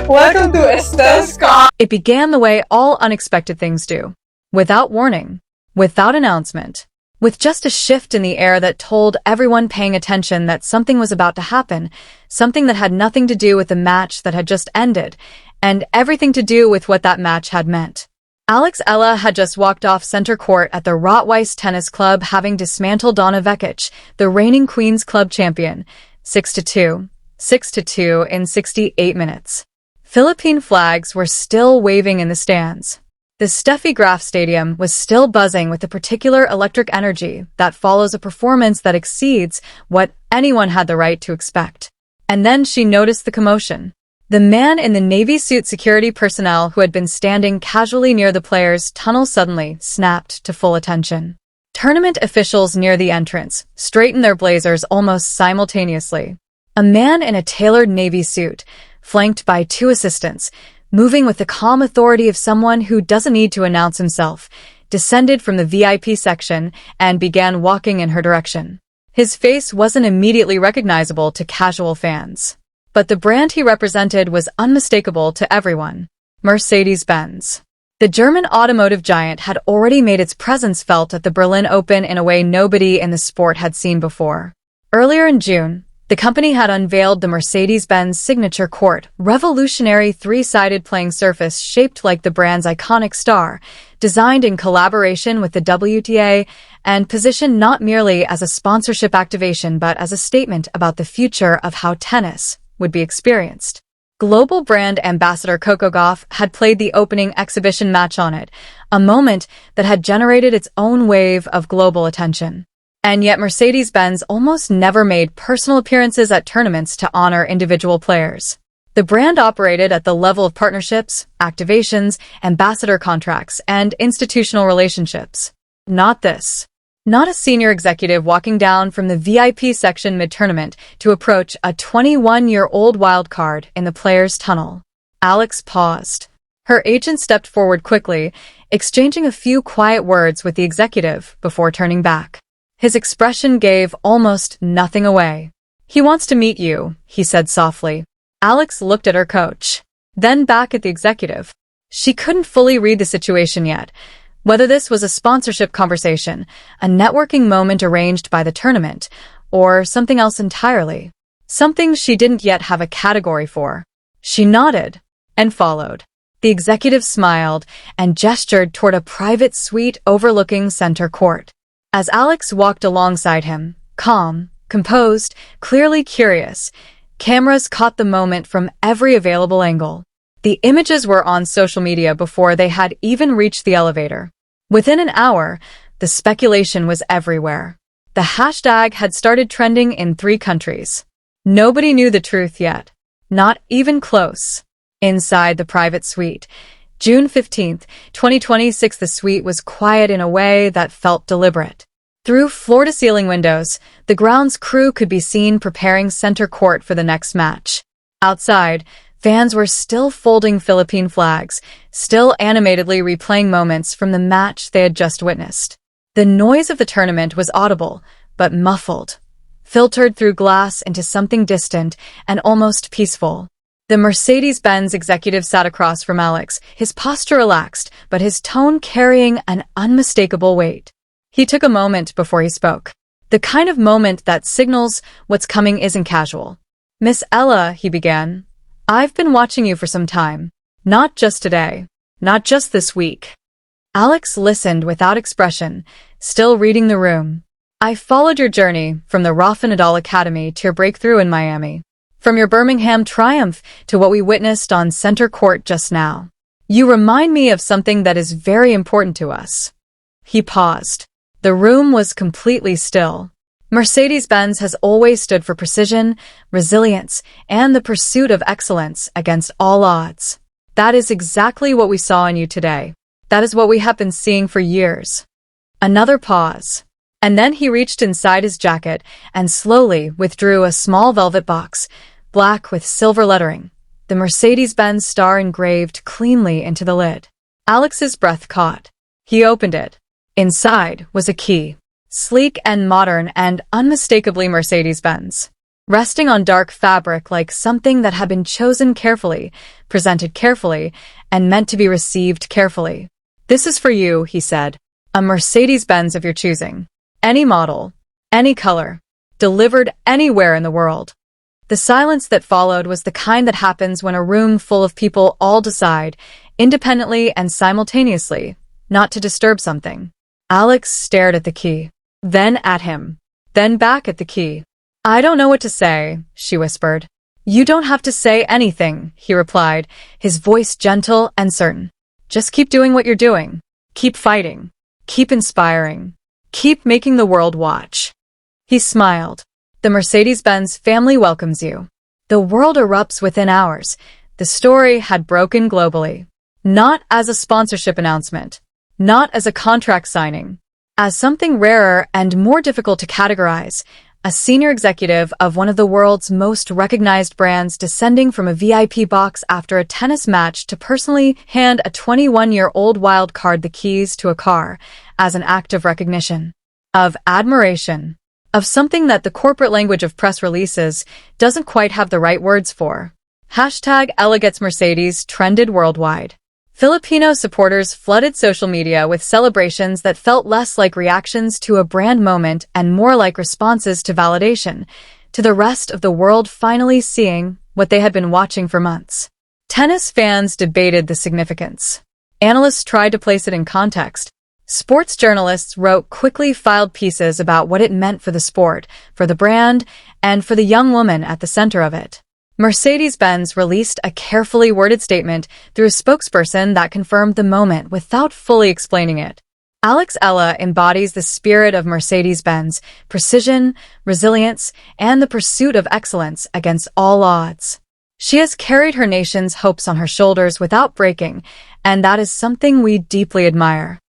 Welcome to Esther's Car. It began the way all unexpected things do. Without warning, without announcement, with just a shift in the air that told everyone paying attention that something was about to happen, something that had nothing to do with the match that had just ended, and everything to do with what that match had meant. Alex Eala had just walked off center court at the Rotweiss Tennis Club, having dismantled Donna Vekic, the reigning Queen's Club champion, 6-2, 6-2 in 68 minutes. Philippine flags were still waving in the stands. The Steffi Graf Stadium was still buzzing with the particular electric energy that follows a performance that exceeds what anyone had the right to expect. And then she noticed the commotion. The man in the navy suit security personnel who had been standing casually near the players' tunnel suddenly snapped to full attention. Tournament officials near the entrance straightened their blazers almost simultaneously. A man in a tailored navy suit, flanked by two assistants, moving with the calm authority of someone who doesn't need to announce himself, descended from the VIP section and began walking in her direction. His face wasn't immediately recognizable to casual fans, but the brand he represented was unmistakable to everyone: Mercedes-Benz. The German automotive giant had already made its presence felt at the Berlin Open in a way nobody in the sport had seen before. Earlier in June, the company had unveiled the Mercedes-Benz Signature Court, revolutionary three-sided playing surface shaped like the brand's iconic star, designed in collaboration with the WTA and positioned not merely as a sponsorship activation but as a statement about the future of how tennis would be experienced. Global brand ambassador Coco Gauff had played the opening exhibition match on it, a moment that had generated its own wave of global attention. And yet Mercedes-Benz almost never made personal appearances at tournaments to honor individual players. The brand operated at the level of partnerships, activations, ambassador contracts, and institutional relationships. Not this. Not a senior executive walking down from the VIP section mid-tournament to approach a 21-year-old wildcard in the players' tunnel. Alex paused. Her agent stepped forward quickly, exchanging a few quiet words with the executive before turning back. His expression gave almost nothing away. "He wants to meet you," he said softly. Alex looked at her coach, then back at the executive. She couldn't fully read the situation yet, whether this was a sponsorship conversation, a networking moment arranged by the tournament, or something else entirely. Something she didn't yet have a category for. She nodded and followed. The executive smiled and gestured toward a private suite overlooking center court. As Alex walked alongside him, calm, composed, clearly curious, cameras caught the moment from every available angle. The images were on social media before they had even reached the elevator. Within an hour, the speculation was everywhere. The hashtag had started trending in 3 countries. Nobody knew the truth yet. Not even close. Inside the private suite, June 15, 2026, the suite was quiet in a way that felt deliberate. Through floor-to-ceiling windows, the grounds crew could be seen preparing center court for the next match. Outside, fans were still folding Philippine flags, still animatedly replaying moments from the match they had just witnessed. The noise of the tournament was audible, but muffled, filtered through glass into something distant and almost peaceful. The Mercedes-Benz executive sat across from Alex, his posture relaxed, but his tone carrying an unmistakable weight. He took a moment before he spoke. The kind of moment that signals what's coming isn't casual. "Miss Eala," he began, "I've been watching you for some time. Not just today. Not just this week." Alex listened without expression, still reading the room. "I followed your journey from the Rafa Nadal Academy to your breakthrough in Miami. From your Birmingham triumph to what we witnessed on center court just now. You remind me of something that is very important to us." He paused. The room was completely still. Mercedes-Benz has always stood for precision, resilience, and the pursuit of excellence against all odds. That is exactly what we saw in you today. That is what we have been seeing for years. Another pause. And then he reached inside his jacket and slowly withdrew a small velvet box, black with silver lettering, the Mercedes-Benz star engraved cleanly into the lid. Alex's breath caught. He opened it. Inside was a key, sleek and modern and unmistakably Mercedes-Benz. resting on dark fabric like something that had been chosen carefully, presented carefully, and meant to be received carefully. "This is for you," he said. "A Mercedes-Benz of your choosing. Any model, any color, delivered anywhere in the world." The silence that followed was the kind that happens when a room full of people all decide, independently and simultaneously, not to disturb something. Alex stared at the key, then at him, then back at the key. "I don't know what to say," she whispered. "You don't have to say anything," he replied, his voice gentle and certain. "Just keep doing what you're doing. Keep fighting. Keep inspiring. Keep making the world watch." He smiled. "The Mercedes-Benz family welcomes you." The world erupts within hours. The story had broken globally. Not as a sponsorship announcement, not as a contract signing, as something rarer and more difficult to categorize, a senior executive of one of the world's most recognized brands descending from a VIP box after a tennis match to personally hand a 21-year-old wild card the keys to a car as an act of recognition, of admiration, of something that the corporate language of press releases doesn't quite have the right words for. #Eala gets Mercedes trended worldwide. Filipino supporters flooded social media with celebrations that felt less like reactions to a brand moment and more like responses to validation, to the rest of the world finally seeing what they had been watching for months. Tennis fans debated the significance. Analysts tried to place it in context. Sports journalists wrote quickly filed pieces about what it meant for the sport, for the brand, and for the young woman at the center of it. Mercedes-Benz released a carefully worded statement through a spokesperson that confirmed the moment without fully explaining it. Alex Eala embodies the spirit of Mercedes-Benz, precision, resilience, and the pursuit of excellence against all odds. She has carried her nation's hopes on her shoulders without breaking, and that is something we deeply admire.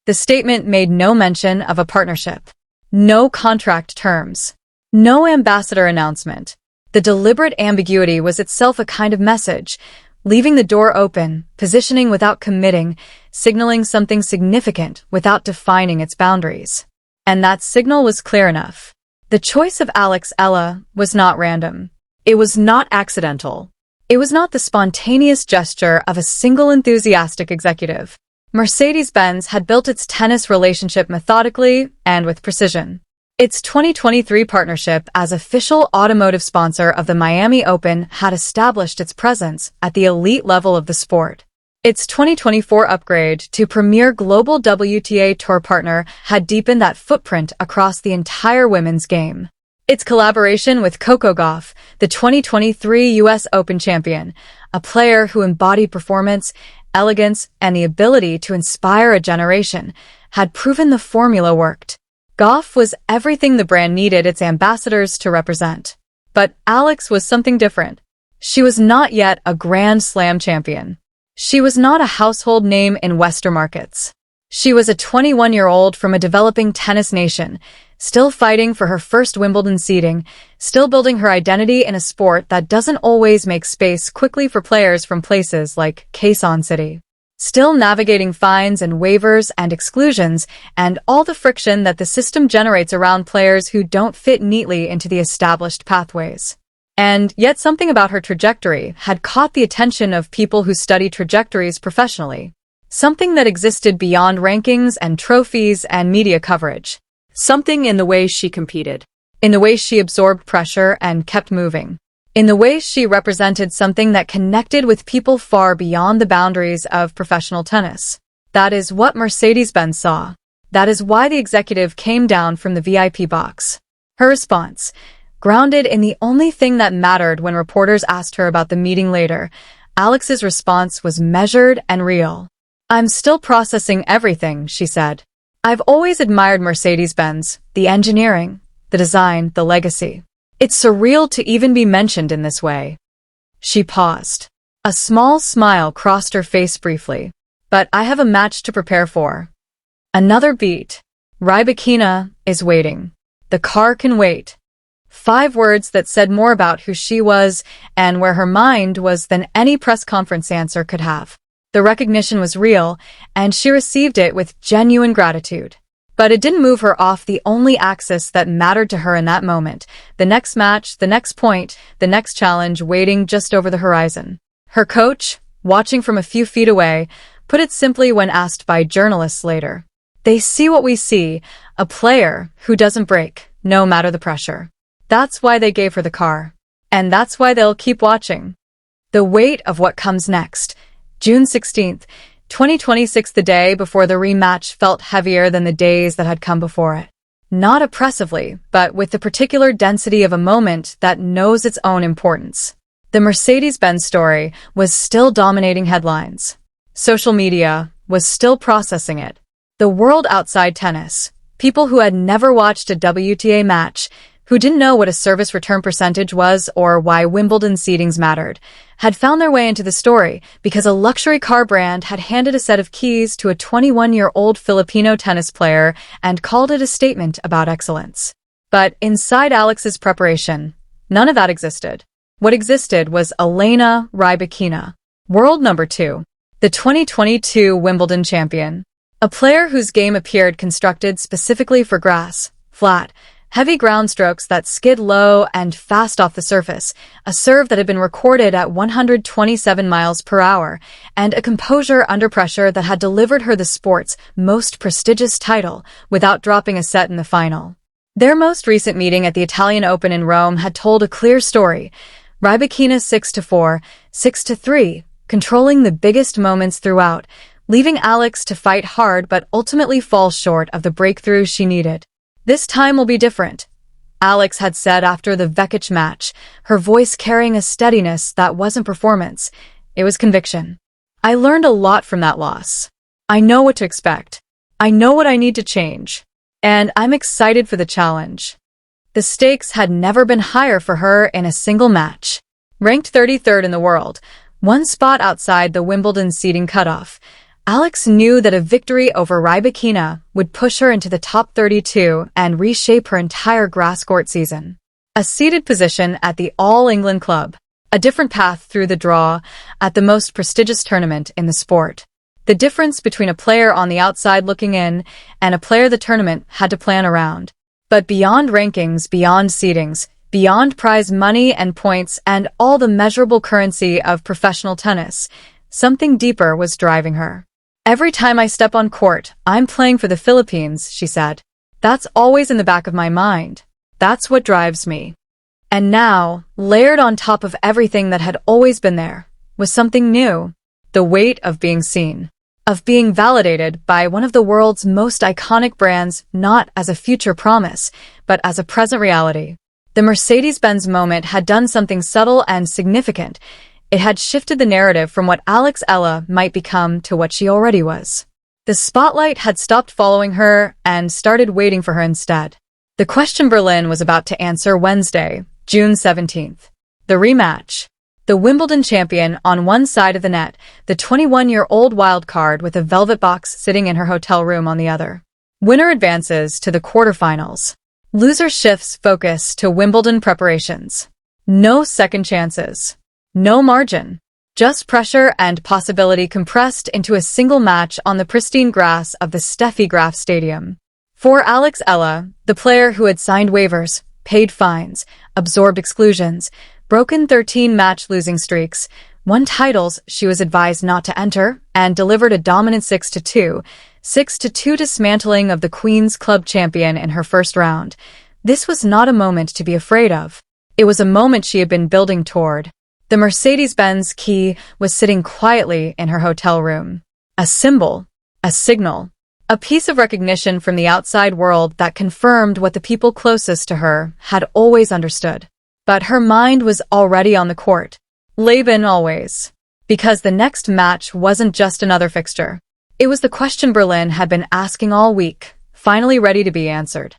The statement made no mention of a partnership, no contract terms, no ambassador announcement. The deliberate ambiguity was itself a kind of message, leaving the door open, positioning without committing, signaling something significant without defining its boundaries. And that signal was clear enough. The choice of Alex Eala was not random. It was not accidental. It was not the spontaneous gesture of a single enthusiastic executive. Mercedes-Benz had built its tennis relationship methodically and with precision. Its 2023 partnership as official automotive sponsor of the Miami Open had established its presence at the elite level of the sport. Its 2024 upgrade to premier global WTA Tour partner had deepened that footprint across the entire women's game. Its collaboration with Coco Gauff, the 2023 U.S. Open champion, a player who embodied performance, elegance, and the ability to inspire a generation, had proven the formula worked. Gauff was everything the brand needed its ambassadors to represent. But Alex was something different. She was not yet a Grand Slam champion. She was not a household name in Western markets. She was a 21-year-old from a developing tennis nation, still fighting for her first Wimbledon seeding, still building her identity in a sport that doesn't always make space quickly for players from places like Quezon City. Still navigating fines and waivers and exclusions and all the friction that the system generates around players who don't fit neatly into the established pathways. And yet something about her trajectory had caught the attention of people who study trajectories professionally. Something that existed beyond rankings and trophies and media coverage. Something in the way she competed. In the way she absorbed pressure and kept moving. In the way she represented something that connected with people far beyond the boundaries of professional tennis. That is what Mercedes-Benz saw. That is why the executive came down from the VIP box. Her response, grounded in the only thing that mattered when reporters asked her about the meeting later, Alex's response was measured and real. "I'm still processing everything," she said. "I've always admired Mercedes-Benz, the engineering, the design, the legacy. It's surreal to even be mentioned in this way." She paused. A small smile crossed her face briefly. "But I have a match to prepare for." Another beat. "Rybakina is waiting. The car can wait." 5 words that said more about who she was and where her mind was than any press conference answer could have. The recognition was real, and she received it with genuine gratitude. But it didn't move her off the only axis that mattered to her in that moment. The next match, the next point, the next challenge waiting just over the horizon. Her coach, watching from a few feet away, put it simply when asked by journalists later. They see what we see, a player who doesn't break, no matter the pressure. That's why they gave her the car. And that's why they'll keep watching. The weight of what comes next. June 16th, 2026, the day before the rematch felt heavier than the days that had come before it. Not oppressively, but with the particular density of a moment that knows its own importance. The Mercedes-Benz story was still dominating headlines. Social media was still processing it. The world outside tennis, people who had never watched a WTA match, who didn't know what a service return percentage was or why Wimbledon seedings mattered, had found their way into the story because a luxury car brand had handed a set of keys to a 21-year-old Filipino tennis player and called it a statement about excellence. But inside Alex's preparation, none of that existed. What existed was Elena Rybakina, world number 2, the 2022 Wimbledon champion, a player whose game appeared constructed specifically for grass, flat, heavy ground strokes that skid low and fast off the surface, a serve that had been recorded at 127 miles per hour, and a composure under pressure that had delivered her the sport's most prestigious title without dropping a set in the final. Their most recent meeting at the Italian Open in Rome had told a clear story. Rybakina 6-4, 6-3, controlling the biggest moments throughout, leaving Alex to fight hard but ultimately fall short of the breakthrough she needed. This time will be different, Alex had said after the Vekic match, her voice carrying a steadiness that wasn't performance. It was conviction. I learned a lot from that loss. I know what to expect. I know what I need to change. And I'm excited for the challenge. The stakes had never been higher for her in a single match. Ranked 33rd in the world, one spot outside the Wimbledon seeding cutoff, Alex knew that a victory over Rybakina would push her into the top 32 and reshape her entire grass court season. A seeded position at the All-England Club, a different path through the draw at the most prestigious tournament in the sport. The difference between a player on the outside looking in and a player the tournament had to plan around. But beyond rankings, beyond seedings, beyond prize money and points and all the measurable currency of professional tennis, something deeper was driving her. Every time I step on court, I'm playing for the Philippines, she said. That's always in the back of my mind. That's what drives me. And now, layered on top of everything that had always been there, was something new. The weight of being seen. Of being validated by one of the world's most iconic brands, not as a future promise, but as a present reality. The Mercedes-Benz moment had done something subtle and significant. It had shifted the narrative from what Alex Eala might become to what she already was. The spotlight had stopped following her and started waiting for her instead. The question Berlin was about to answer Wednesday, June 17th. The rematch. The Wimbledon champion on one side of the net, the 21-year-old wildcard with a velvet box sitting in her hotel room on the other. Winner advances to the quarterfinals. Loser shifts focus to Wimbledon preparations. No second chances. No margin. Just pressure and possibility compressed into a single match on the pristine grass of the Steffi Graf Stadium. For Alex Eala, the player who had signed waivers, paid fines, absorbed exclusions, broken 13-match losing streaks, won titles she was advised not to enter, and delivered a dominant 6-2, 6-2 dismantling of the Queen's Club champion in her first round. This was not a moment to be afraid of. It was a moment she had been building toward. The Mercedes-Benz key was sitting quietly in her hotel room. A symbol, a signal, a piece of recognition from the outside world that confirmed what the people closest to her had always understood. But her mind was already on the court. Laban always. Because the next match wasn't just another fixture. It was the question Berlin had been asking all week, finally ready to be answered.